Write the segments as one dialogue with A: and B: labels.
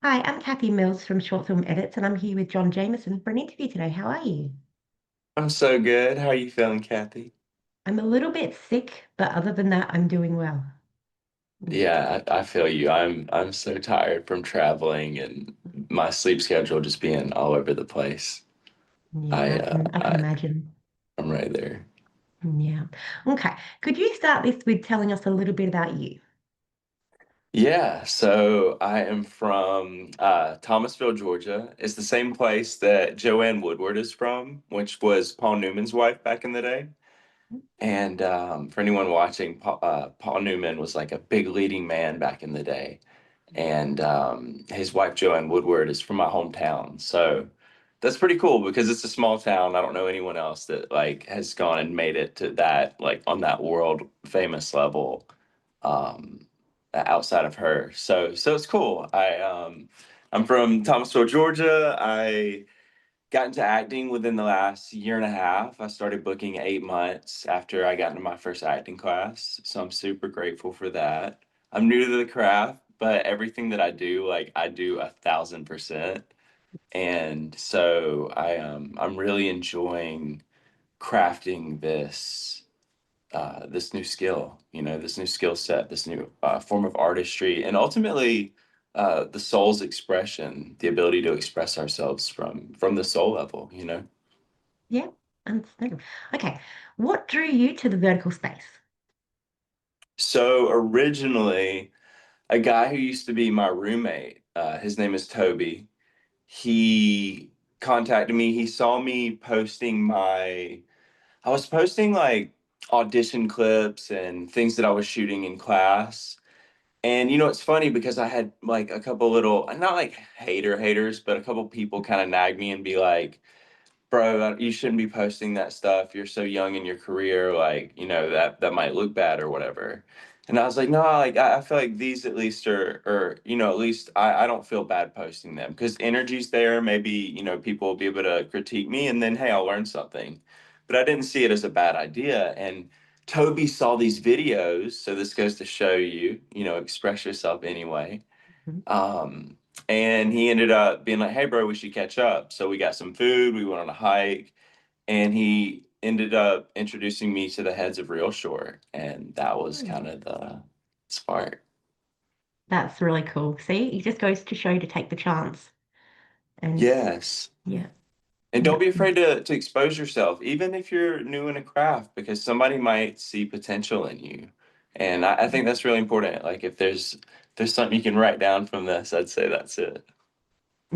A: Hi, I'm Kathy Mills from Short Film Edits, and I'm here with John Jamieson for an interview today. How are you?
B: I'm so good. How are you feeling, Kathy?
A: I'm a little bit sick, but other than that, I'm doing well. Mm.
B: Yeah, I feel you. I'm so tired from traveling and my sleep schedule just being all over the place.
A: Yeah,
B: I
A: I
B: uh
A: can I can
B: I
A: imagine.
B: I'm right there.
A: Yeah. Okay. Could you start this with telling us a little bit about you?
B: Yeah, so I am from Thomasville, Georgia. It's the same place that Joanne Woodward is from, which was Paul Newman's wife back in the day. And for anyone watching, Paul Newman was like a big leading man back in the day. And his wife Joanne Woodward is from my hometown. So that's pretty cool because it's a small town. I don't know anyone else that like has gone and made it to that like on that world famous level um, outside of her. So it's cool. I'm from Thomasville, Georgia. I got into acting within the last year and a half. I started booking 8 months after I got into my first acting class. So I'm super grateful for that. I'm new to the craft, but everything that I do, like I do 1,000%. And so I'm really enjoying crafting this new skill, this new skill set, this new form of artistry, and ultimately the soul's expression, the ability to express ourselves from the soul level.
A: Yeah, understandable. Okay. What drew you to the vertical space?
B: So originally, a guy who used to be my roommate, his name is Toby. He contacted me. He saw me posting I was posting like audition clips and things that I was shooting in class. And it's funny because I had like a couple little, not like haters, but a couple people kind of nag me and be like, bro, you shouldn't be posting that stuff. You're so young in your career, like, that might look bad or whatever. And I was like, no, like I feel like these at least or at least I don't feel bad posting them because energy's there. Maybe, people will be able to critique me and then hey, I'll learn something. But I didn't see it as a bad idea. And Toby saw these videos, so this goes to show you, express yourself anyway.
A: Mhm.
B: Um, and he ended up being like, "Hey, bro, we should catch up." So we got some food, we went on a hike, and he ended up introducing me to the heads of Real Short, and that was kind of the spark.
A: That's really cool. See, it just goes to show you to take the chance. And
B: Yes.
A: yeah,
B: And don't
A: yeah,
B: be afraid to expose yourself, even if you're new in a craft, because somebody might see potential in you. And I think that's really important. Like if there's something you can write down from this, I'd say that's it.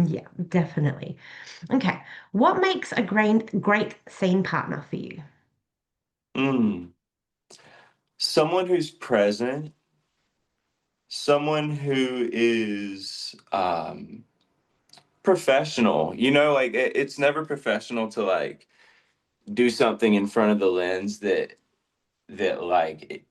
A: yeah, definitely. Okay. What makes a great scene partner for you?
B: Mm. Someone who's present, someone who is professional. Like it's never professional to like do something in front of the lens that like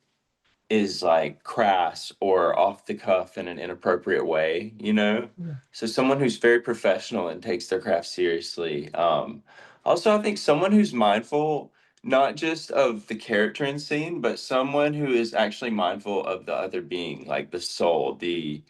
B: is like crass or off the cuff in an inappropriate way.
A: Yeah.
B: So someone who's very professional and takes their craft seriously. Also, I think someone who's mindful not just of the character in scene, but someone who is actually mindful of the other being, like the soul, the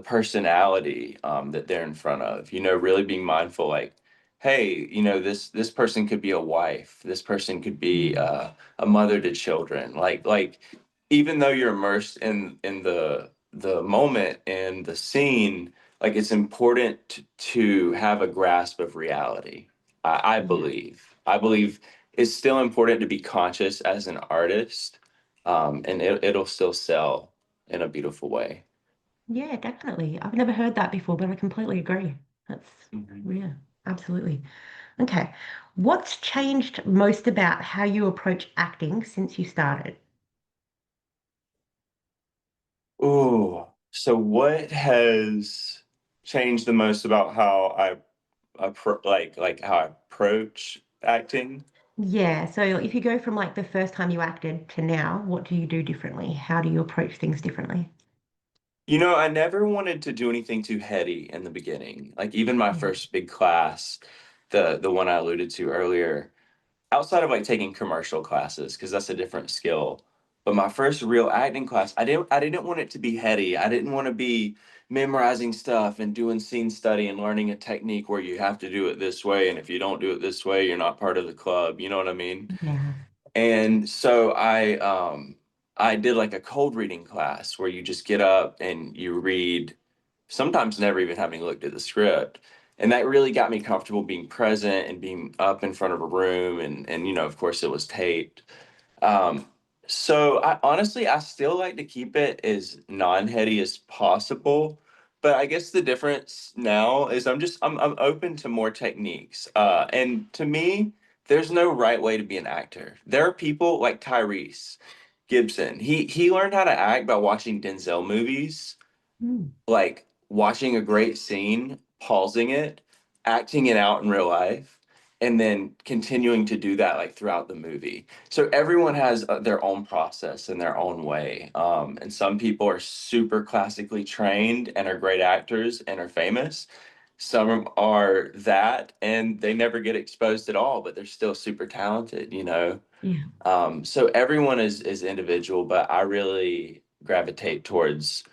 B: personality that they're in front of. Really being mindful, like, hey, this person could be a wife. This person could be
A: Mm.
B: a mother to children. Like even though you're immersed in the moment and the scene, like it's important to have a grasp of reality. I
A: Yeah.
B: believe. I believe it's still important to be conscious as an artist, and it'll still sell in a beautiful way.
A: Yeah, definitely. I've never heard that before, but I completely agree. That's,
B: Mhm.
A: yeah, absolutely. Okay. What's changed most about how you approach acting since you started?
B: Oh, so what has changed the most about how like how I approach acting?
A: Yeah, so if you go from like the first time you acted to now, what do you do differently? How do you approach things differently?
B: I never wanted to do anything too heady in the beginning. Like even my
A: Yeah.
B: first big class, the one I alluded to earlier, outside of like taking commercial classes, because that's a different skill. But my first real acting class, I didn't want it to be heady. I didn't want to be memorizing stuff and doing scene study and learning a technique where you have to do it this way, and if you don't do it this way, you're not part of the club. You know what I mean?
A: Yeah.
B: And so I did like a cold reading class where you just get up and you read, sometimes never even having looked at the script. And that really got me comfortable being present and being up in front of a room, and of course it was taped. Um, so I honestly I still like to keep it as non-heady as possible, but I guess the difference now is I'm open to more techniques. And to me, there's no right way to be an actor. There are people like Tyrese Gibson. He learned how to act by watching Denzel movies,
A: Mm.
B: like watching a great scene, pausing it, acting it out in real life, and then continuing to do that like throughout the movie. So everyone has their own process and their own way. And some people are super classically trained and are great actors and are famous. Some are that and they never get exposed at all, but they're still super talented.
A: Yeah.
B: So everyone is individual, but I really gravitate towards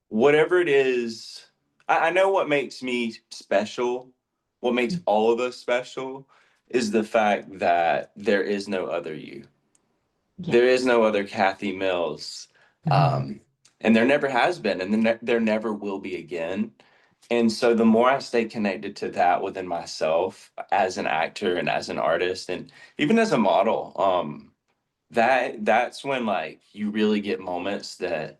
B: whatever it is. I know what makes me special, what makes
A: Mm.
B: all of us special is the fact that there is no other you.
A: Yeah.
B: There is no other Kathy Mills.
A: Mhm.
B: Um, and there never has been, and there never will be again. And so the more I stay connected to that within myself as an actor and as an artist and even as a model, that's when like you really get moments that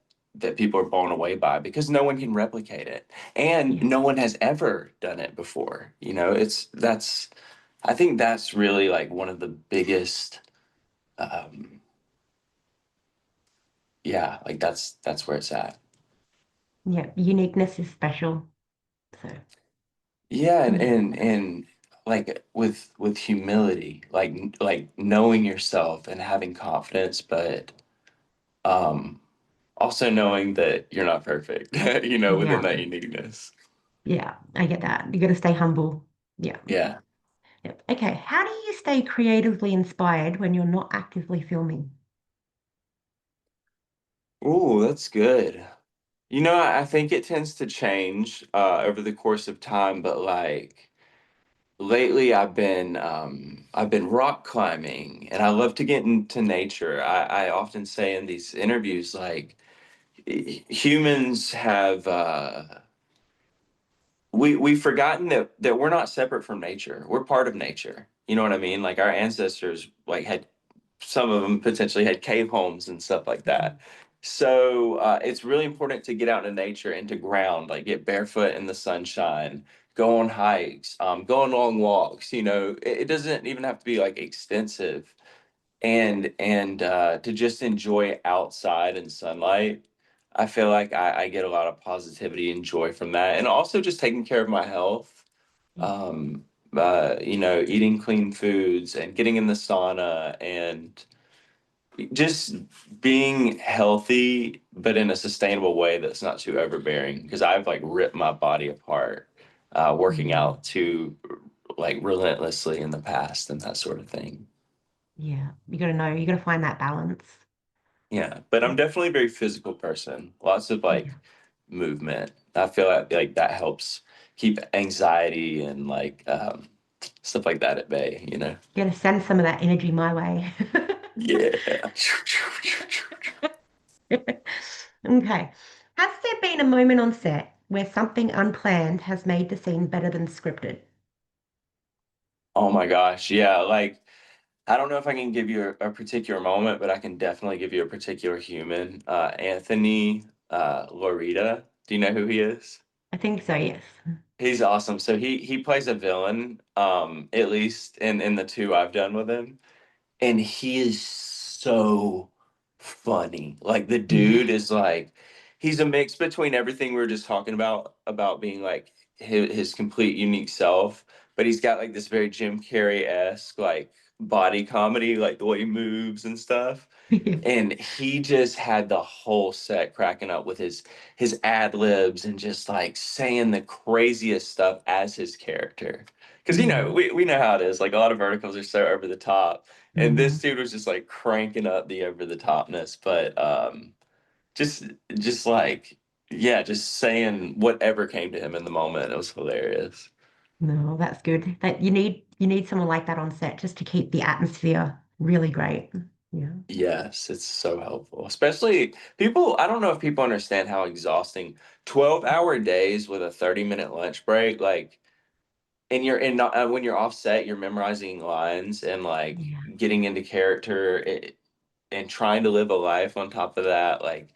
B: people are blown away by because no one can replicate it and
A: Yeah.
B: no one has ever done it before. It's that's I think that's really like one of the biggest um yeah, like that's where it's at.
A: Yeah. Uniqueness is special. So,
B: Yeah, and
A: yeah.
B: and like with humility, like knowing yourself and having confidence, but um also knowing that you're not perfect, within
A: Yeah.
B: that uniqueness.
A: Yeah. I get that. You got to stay humble. Yeah.
B: Yeah.
A: Yep. Okay. How do you stay creatively inspired when you're not actively filming?
B: Oh, that's good. I think it tends to change over the course of time, but like lately I've been rock climbing and I love to get into nature. I often say in these interviews like humans have we've forgotten that we're not separate from nature. We're part of nature. You know what I mean? Like our ancestors like had some of them potentially had cave homes and stuff like that.
A: Mhm.
B: So it's really important to get out into nature and to ground, like get barefoot in the sunshine, go on hikes, go on long walks. It doesn't even have to be like extensive, and to just enjoy outside and sunlight. I feel like I get a lot of positivity and joy from that, and also just taking care of my health.
A: Yeah.
B: Um, eating clean foods and getting in the sauna and just being healthy, but in a sustainable way that's not too overbearing. Because I've like ripped my body apart, working
A: Mm.
B: out too like relentlessly in the past and that sort of thing.
A: Yeah. You got to know, you got to find that balance.
B: Yeah, but I'm
A: Yeah.
B: definitely a very physical person. Lots of like
A: Yeah.
B: movement. I feel like that helps keep anxiety and like stuff like that at bay.
A: You got to send some of that energy my way.
B: Yeah.
A: Okay. Has there been a moment on set where something unplanned has made the scene better than scripted?
B: Oh my gosh. Yeah. Like, I don't know if I can give you a particular moment, but I can definitely give you a particular human. Anthony Lorita. Do you know who he is?
A: I think so, yes.
B: He's awesome. So he plays a villain, at least in the two I've done with him. And he is so funny. Like the
A: Yeah.
B: dude is like he's a mix between everything we were just talking about being like his complete unique self, but he's got like this very Jim Carrey-esque like body comedy, like the way he moves and stuff.
A: Yeah.
B: And he just had the whole set cracking up with his ad libs and just like saying the craziest stuff as his character. Because
A: Mm,
B: we know how it is. Like a lot of verticals are so over the top, and this
A: mm.
B: dude was just like cranking up the over the topness. But just just like yeah, just saying whatever came to him in the moment. It was hilarious.
A: No, that's good. That you need someone like that on set just to keep the atmosphere really great. Yeah.
B: Yes, it's so helpful. Especially people, I don't know if people understand how exhausting 12-hour days with a 30-minute lunch break, like, and you're in when you're offset, you're memorizing lines and like
A: Yeah.
B: getting into character and trying to live a life on top of that. Like,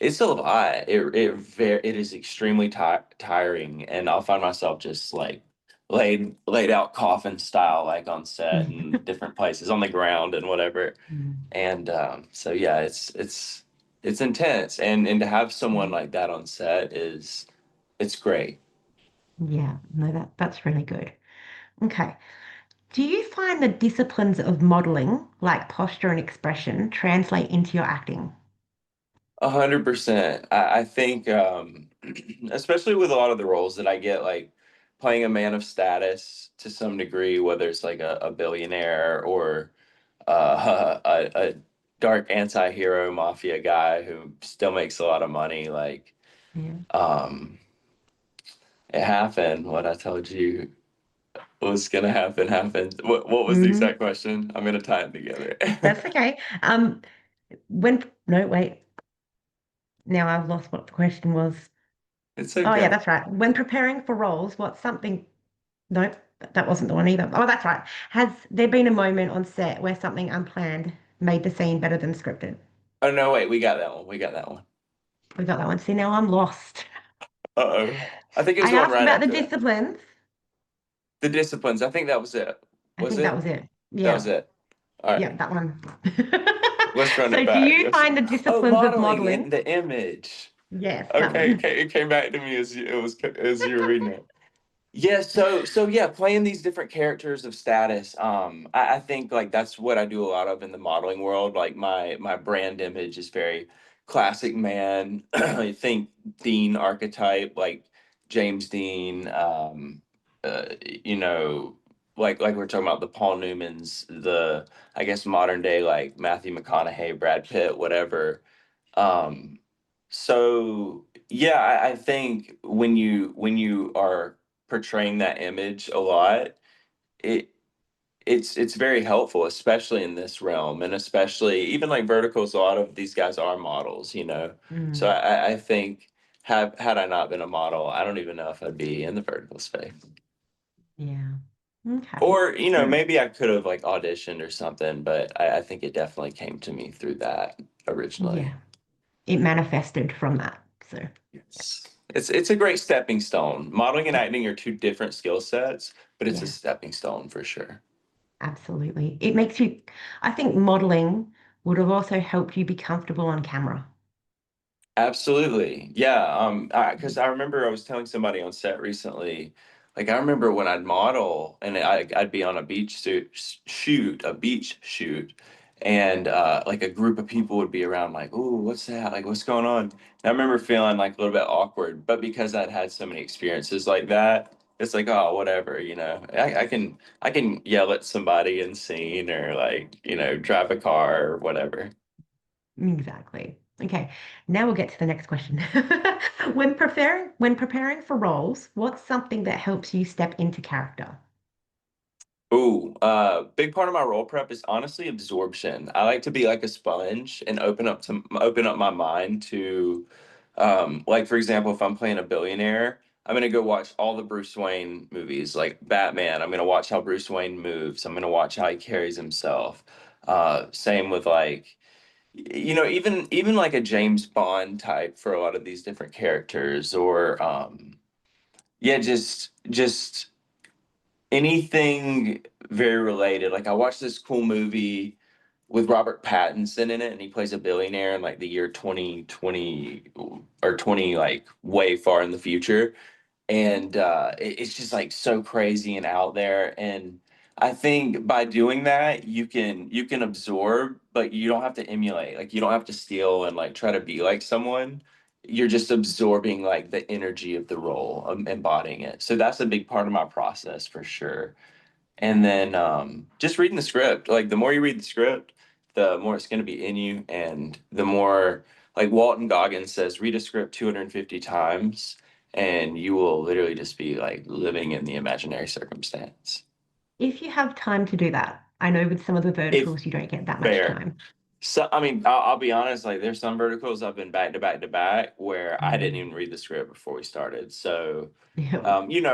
B: it's a lot. It is extremely tiring, and I'll find myself just like laid out coffin style, like on set
A: Yeah.
B: and different places on the ground and whatever.
A: Mm.
B: And so yeah, it's intense, and to have someone like that on set is it's great.
A: Yeah. No, that's really good. Okay. Do you find the disciplines of modeling, like posture and expression, translate into your acting?
B: 100%. I think especially with a lot of the roles that I get, like playing a man of status to some degree, whether it's like a billionaire or a dark anti-hero mafia guy who still makes a lot of money, like
A: Yeah.
B: um it happened. What I told you was gonna happen happened. What was the
A: Hmm.
B: exact question? I'm gonna tie it together.
A: That's okay. When no, wait. Now I've lost what the question was.
B: It's
A: Oh yeah,
B: okay.
A: that's right. When preparing for roles, what's something nope, that wasn't the one either. Oh, that's right. Has there been a moment on set where something unplanned made the scene better than scripted?
B: Oh no, wait, we got that one. We got that one.
A: We got that one. See, now I'm lost.
B: Uh-oh. I think it was
A: I
B: the one
A: asked
B: right
A: about the
B: after that.
A: disciplines.
B: The disciplines. I think that was it.
A: I
B: Was
A: think that
B: it?
A: was it.
B: That was
A: Yeah.
B: it. All
A: Yeah,
B: right.
A: that one.
B: Let's run it
A: So do
B: back.
A: you find the
B: Oh,
A: disciplines of
B: modeling
A: modeling?
B: in the image.
A: Yes, that
B: Okay,
A: one.
B: it came back to me as you were reading it. Yeah, so yeah, playing these different characters of status. I think like that's what I do a lot of in the modeling world. Like my brand image is very classic man. I think Dean archetype, like James Dean. You know, like we're talking about the Paul Newmans, the I guess modern day like Matthew McConaughey, Brad Pitt, whatever. Um, so yeah, I think when you are portraying that image a lot, it it's very helpful, especially in this realm, and especially even like verticals. A lot of these guys are models, you know. So
A: Mm,
B: I think have had I not been a model, I don't even know if I'd be in the vertical space.
A: yeah. Okay.
B: Or,
A: No.
B: maybe I could have like auditioned or something, but I think it definitely came to me through that originally.
A: Yeah. It manifested from that. So
B: Yes. It's a great stepping stone. Modeling and acting are two different skill sets, but it's a
A: yeah,
B: stepping stone for sure.
A: absolutely. It makes you, I think modeling would have also helped you be comfortable on camera.
B: Absolutely. Yeah. Because I remember I was telling somebody on set recently, like I remember when I'd model and I'd be on a beach shoot, and like a group of people would be around, like, "Oh, what's that? Like, what's going on?" And I remember feeling like a little bit awkward, but because I'd had so many experiences like that, it's like, oh, whatever, I can yell at somebody in scene or like, drive a car or whatever.
A: Exactly. Okay. Now we'll get to the next question. When preparing for roles, what's something that helps you step into character?
B: Ooh, big part of my role prep is honestly absorption. I like to be like a sponge and open up my mind to, like for example, if I'm playing a billionaire, I'm gonna go watch all the Bruce Wayne movies, like Batman. I'm gonna watch how Bruce Wayne moves. I'm gonna watch how he carries himself. Same with like, even like a James Bond type for a lot of these different characters, or yeah, just anything very related. Like I watched this cool movie with Robert Pattinson in it, and he plays a billionaire in like the year 2020 or 20, like way far in the future. And it's just like so crazy and out there. And I think by doing that, you can absorb, but you don't have to emulate. Like you don't have to steal and like try to be like someone. You're just absorbing like the energy of the role, embodying it. So that's a big part of my process for sure. And then just reading the script. Like the more you read the script, the more it's going to be in you, and the more like Walton Goggins says, read a script 250 times, and you will literally just be like living in the imaginary circumstance.
A: If you have time to do that, I know with some of the
B: If
A: verticals you don't get that much
B: fair.
A: time.
B: So I mean, I'll be honest. Like, there's some verticals I've been back to back to back where I didn't
A: Mm.
B: even read the script before we started. So,
A: Yeah,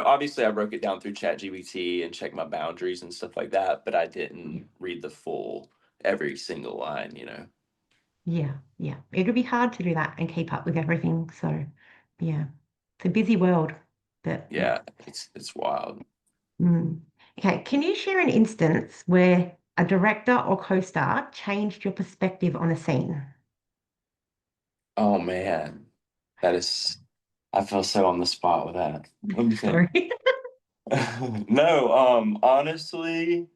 B: obviously, I broke it down through ChatGPT and checked my boundaries and stuff like that. But I
A: yeah,
B: didn't read the full every single line.
A: yeah, yeah. It'll be hard to do that and keep up with everything. So, yeah, it's a busy world, but yeah.
B: Yeah, it's wild.
A: Mm. Okay, can you share an instance where a director or co-star changed your perspective on a scene?
B: Oh man, that is. I feel so on the spot with that. Let me think.
A: Sorry.
B: No, honestly,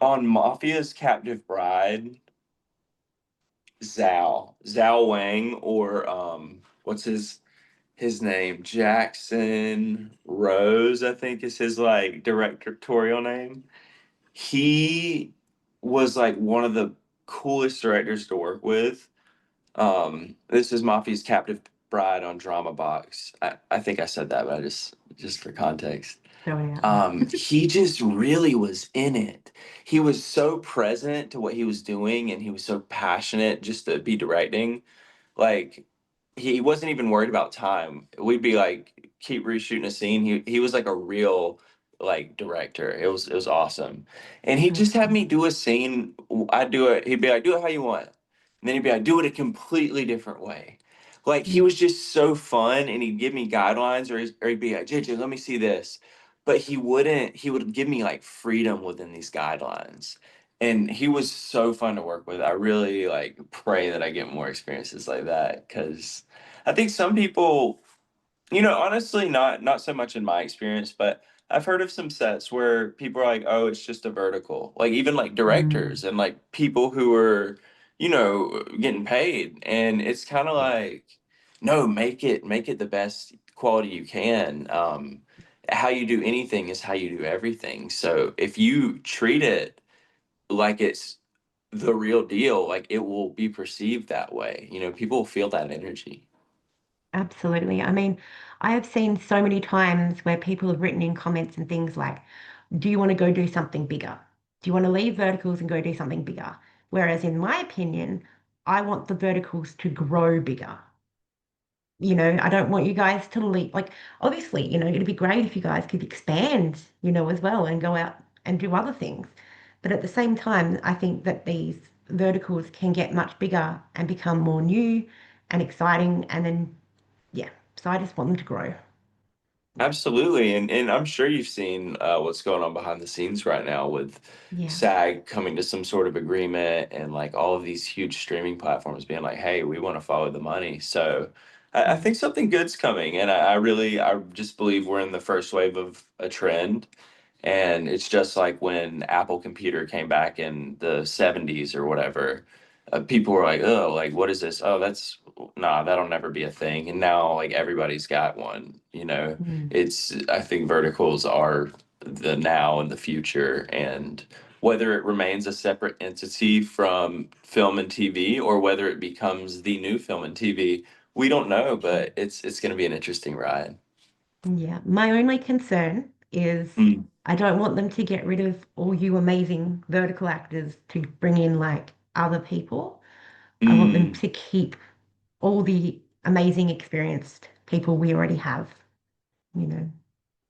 B: on Mafia's Captive Bride. Zhao Wang, or what's his name? Jackson Rose, I think is his like directorial name. He was like one of the coolest directors to work with. This is Mafia's Captive Bride on Drama Box. I think I said that, but I just for context.
A: Throw it out.
B: He just really was in it. He was so present to what he was doing, and he was so passionate just to be directing. Like he wasn't even worried about time. We'd be like keep reshooting a scene. He was like a real like director. It was awesome. And he
A: That's
B: just had
A: cool.
B: me do a scene. I'd do it. He'd be like, do it how you want. And then he'd be like, do it a completely different way. Like he
A: Mm.
B: was just so fun, and he'd give me guidelines, or he'd be like, JJ, let me see this. But he wouldn't, he would give me like freedom within these guidelines. And he was so fun to work with. I really like pray that I get more experiences like that, because I think some people, honestly, not so much in my experience, but I've heard of some sets where people are like, "Oh, it's just a vertical." Like even like
A: Mm.
B: directors and like people who are, getting paid, and it's kind of
A: Yeah,
B: like, no, make it the best quality you can. How you do anything is how you do everything. So if you treat it like it's the real deal, like it will be perceived that way. People will feel that energy.
A: absolutely. I mean, I have seen so many times where people have written in comments and things like, do you want to go do something bigger? Do you want to leave verticals and go do something bigger? Whereas in my opinion, I want the verticals to grow bigger. I don't want you guys to leave. Like, obviously, it'd be great if you guys could expand, as well and go out and do other things. But at the same time, I think that these verticals can get much bigger and become more new and exciting. And then, yeah, so I just want them to grow.
B: Absolutely, and I'm sure you've seen what's going on behind the scenes right now with
A: Yeah.
B: SAG coming to some sort of agreement, and like all of these huge streaming platforms being like, "Hey, we want to follow the money." So I
A: Mm.
B: think something good's coming, and I just believe we're in the first wave of a trend. And it's just like when Apple Computer came back in the 70s or whatever, people were like, "Oh, like what is this? Oh, that's nah, that'll never be a thing." And now like everybody's got one.
A: Mm.
B: I think verticals are the now and the future, and whether it remains a separate entity from film and TV, or whether it becomes the new film and TV, we don't know, but it's going to be an interesting ride.
A: Yeah. My only concern is
B: Mm.
A: I don't want them to get rid of all you amazing vertical actors to bring in like other people. I want them
B: Mm.
A: to keep all the amazing experienced people we already have, you know.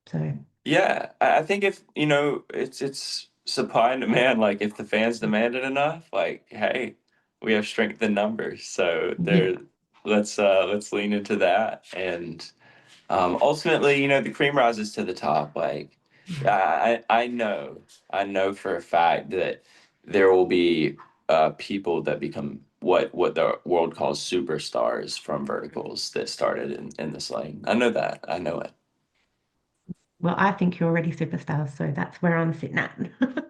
A: So
B: Yeah, I think if it's supply and demand. Like if the fans demand it enough, like hey, we have strength in numbers. So
A: yeah,
B: let's lean into that. And ultimately, the cream rises to the top. Like
A: yeah,
B: I know for a fact that there will be people that become what the world calls superstars from verticals that started in this lane. I know that. I know it.
A: Well, I think you're already superstars, so that's where I'm sitting at.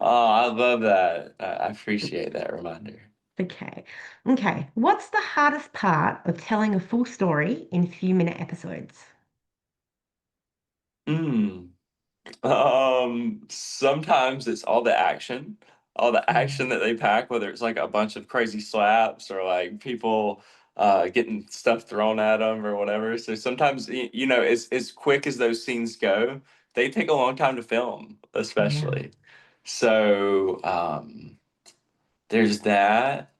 B: Oh, I love that. I appreciate that reminder.
A: Okay. Okay. What's the hardest part of telling a full story in few-minute episodes?
B: Mm. Sometimes it's all the
A: Yeah.
B: action that they pack, whether it's like a bunch of crazy slaps or like people getting stuff thrown at them or whatever. So sometimes, you know, as quick as those scenes go, they take a long time to film,
A: Yeah.
B: especially. So there's that.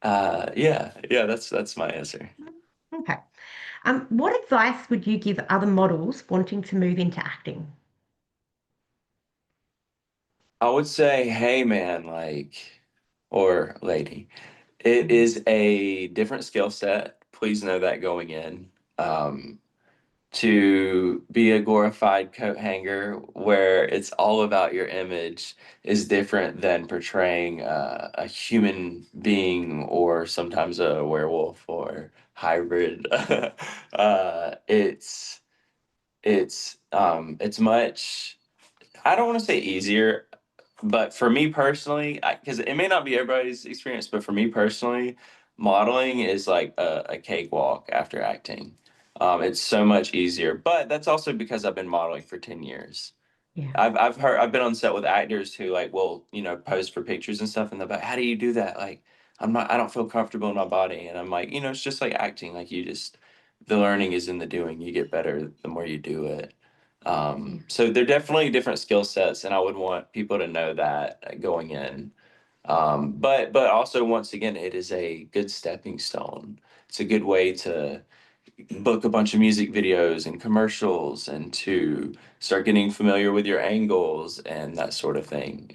B: Yeah, that's my answer.
A: Okay. What advice would you give other models wanting to move into acting?
B: I would say, hey man, like, or lady. It
A: Mm,
B: is a different skill set. Please know that going in. Um, to be a glorified coat hanger where it's all about your image is different than portraying a human being or sometimes a werewolf or hybrid. It's much. I don't want to say easier, but for me personally, because it may not be everybody's experience, but for me personally, modeling is like a cakewalk after acting. It's so much easier, but that's also because I've been modeling for 10 years.
A: yeah.
B: I've been on set with actors who like will, you know, pose for pictures and stuff, and they're like, how do you do that? Like, I don't feel comfortable in my body. And I'm like, you know, it's just like acting. Like the learning is in the doing. You get better the more you do it.
A: Yeah.
B: So they're definitely different skill sets, and I would want people to know that going in. But also once again, it is a good stepping stone. It's a good way to book a bunch of music videos and commercials and to start getting familiar with your angles and that sort of thing.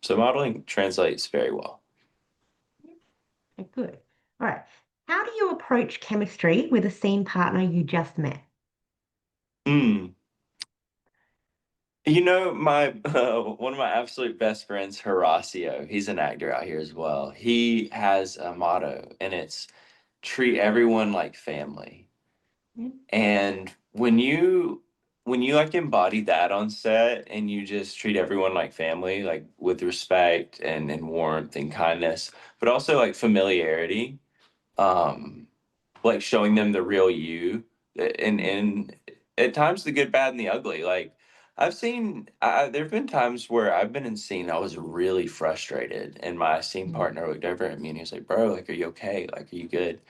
B: So modeling translates very well.
A: Okay, good. All right. How do you approach chemistry with a scene partner you just met?
B: Mm. You know, my one of my absolute best friends, Horacio, he's an actor out here as well. He has a motto, and it's treat everyone like family.
A: Yeah.
B: And when you like embody that on set and you just treat everyone like family, like with respect and warmth and kindness, but also like familiarity, um, like showing them the real you, and at times the good, bad, and the ugly. Like there've been times where I've been in scene, I was really frustrated, and my scene
A: Mm,
B: partner looked over at me and he was like, "Bro, like, are you okay? Like, are you good?"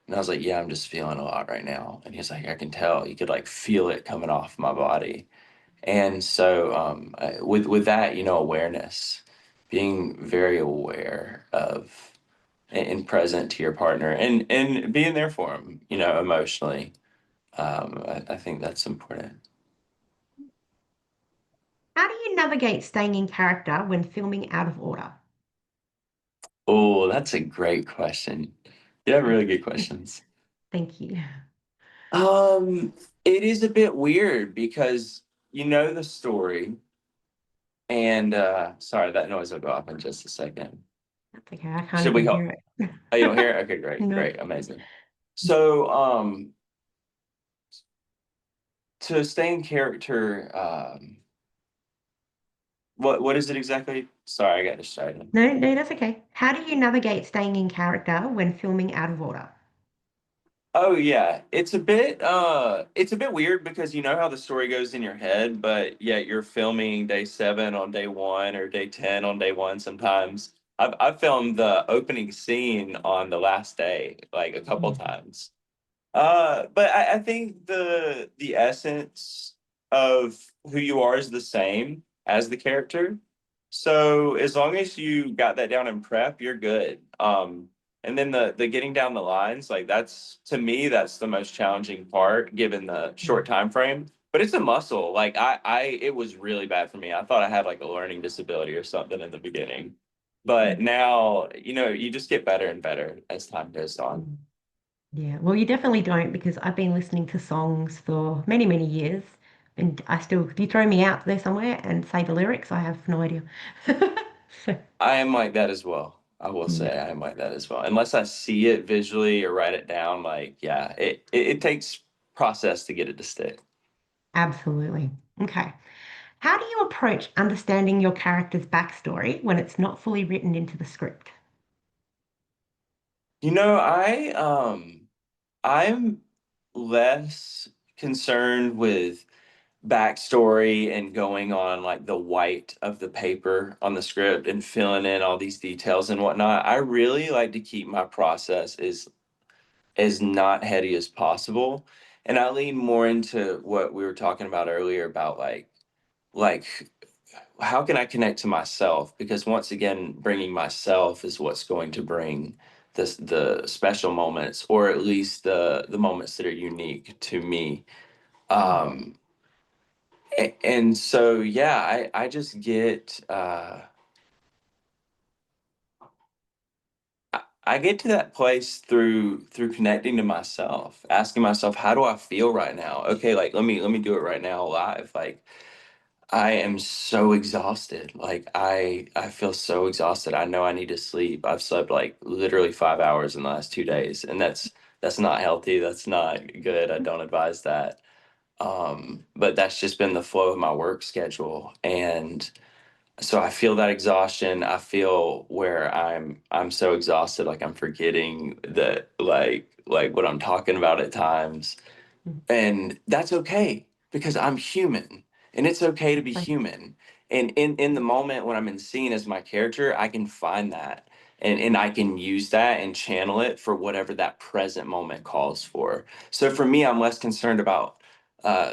B: And I was like, "Yeah, I'm just feeling a lot right now." And he's like, "I can tell. You could like feel it coming off my body." And so, with that, you know, awareness, being very aware of and present to your partner and being there for them, you know, emotionally. I think that's important.
A: How do you navigate staying in character when filming out of order?
B: Oh, that's a great question. You have really good questions.
A: Thank you.
B: Um, it is a bit weird because you know the story, and sorry, that noise will go off in just a second.
A: That's okay. I can't
B: Should
A: even
B: we help?
A: hear it.
B: Oh, you don't hear it? Okay, great,
A: No.
B: great, amazing. So, to stay in character, what is it exactly? Sorry, I got distracted.
A: No, no, that's okay. How do you navigate staying in character when filming out of order?
B: Oh yeah, it's a bit weird because you know how the story goes in your head, but yet you're filming day 7 on day 1 or day 10 on day 1 sometimes. I've filmed the opening scene on the last day like a couple
A: Yeah.
B: times. But I think the essence of who you are is the same as the character. So as long as you got that down in prep, you're good. And then the getting down the lines, like that's to me, that's the most challenging part given the short
A: Yeah.
B: time frame. But it's a muscle. Like it was really bad for me. I thought I had like a learning disability or something in the beginning. But
A: Mm,
B: now, you know, you just get better and better as time goes on.
A: mm. Yeah. Well, you definitely don't because I've been listening to songs for many, many years. And I still, if you throw me out there somewhere and say the lyrics, I have no idea. So,
B: I am like that as well. I will say
A: yeah.
B: I am like that as well. Unless I see it visually or write it down, like yeah, it takes process to get it to stick.
A: Absolutely. Okay. How do you approach understanding your character's backstory when it's not fully written into the script?
B: You know, I'm less concerned with backstory and going on like the white of the paper on the script and filling in all these details and whatnot. I really like to keep my process as not heady as possible. And I lean more into what we were talking about earlier about like how can I connect to myself? Because once again, bringing myself is what's going to bring the special moments, or at least the moments that are unique to me.
A: Mm,
B: Um, and so yeah, I just get I get to that place through connecting to myself, asking myself, how do I feel right now? Okay, like let me do it right now live. Like I am so exhausted. Like I feel so exhausted. I know I need to sleep. I've slept like literally 5 hours in the last 2 days, and that's not healthy. That's not good. I don't advise that. But that's just been the flow of my work schedule. And so I feel that exhaustion. I feel where I'm so exhausted, like I'm forgetting that like what I'm talking about at times.
A: mm,
B: And that's okay because I'm human and it's okay to be
A: exactly.
B: human. And in the moment when I'm in scene as my character, I can find that and I can use that and channel it for whatever that present moment calls for. So for me, I'm less concerned about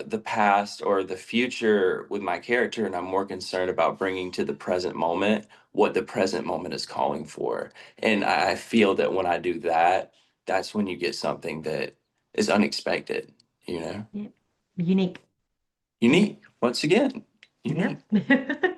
B: the past or the future with my character, and I'm more concerned about bringing to the present moment what the present moment is calling for. And I feel that when I do that, that's when you get something that is unexpected, you know?
A: Yeah. Unique.
B: Unique, once again,
A: Yep.
B: unique.